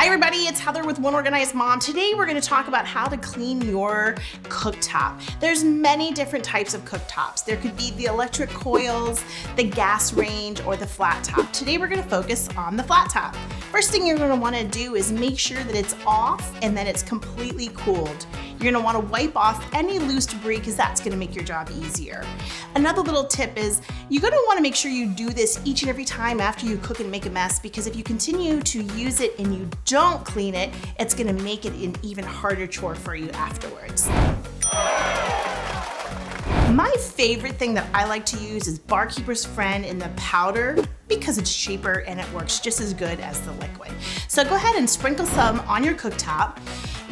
Hi everybody, it's Heather with One Organized Mom. Today we're going to talk about how to clean your cooktop. There's many different types of cooktops. There could be the electric coils, the gas range, or the flat top. Today we're going to focus on the flat top. First thing you're going to want to do is make sure that it's off and that it's completely cooled. You're going to want to wipe off any loose debris because that's going to make your job easier. Another little tip is you're going to want to make sure you do this each and every time after you cook and make a mess, because if you continue to use it and you don't clean it, it's going to make it an even harder chore for you afterwards. My favorite thing that I like to use is Barkeeper's Friend in the powder because it's cheaper and it works just as good as the liquid. So go ahead and sprinkle some on your cooktop.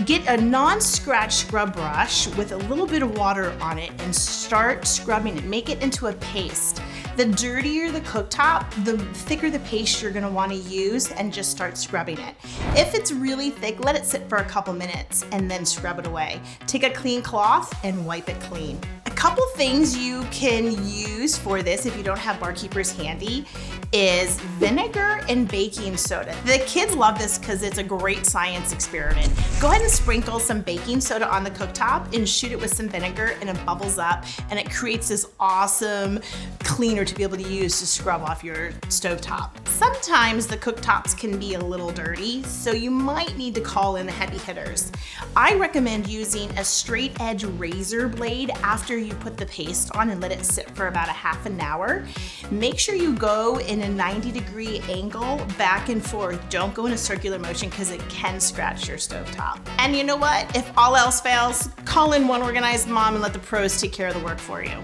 Get a non-scratch scrub brush with a little bit of water on it and start scrubbing it. Make it into a paste. The dirtier the cooktop, the thicker the paste you're gonna wanna use, and just start scrubbing it. If it's really thick, let it sit for a couple minutes and then scrub it away. Take a clean cloth and wipe it clean. A couple things you can use for this if you don't have Barkeepers handy is vinegar and baking soda. The kids love this because it's a great science experiment. Go ahead and sprinkle some baking soda on the cooktop and shoot it with some vinegar, and it bubbles up and it creates this awesome cleaner to be able to use to scrub off your stovetop. Sometimes the cooktops can be a little dirty, so you might need to call in the heavy hitters. I recommend using a straight edge razor blade after you put the paste on and let it sit for about a half an hour. Make sure you go in a 90-degree angle back and forth. Don't go in a circular motion because it can scratch your stovetop. And you know what? If all else fails, call in One Organized Mom and let the pros take care of the work for you.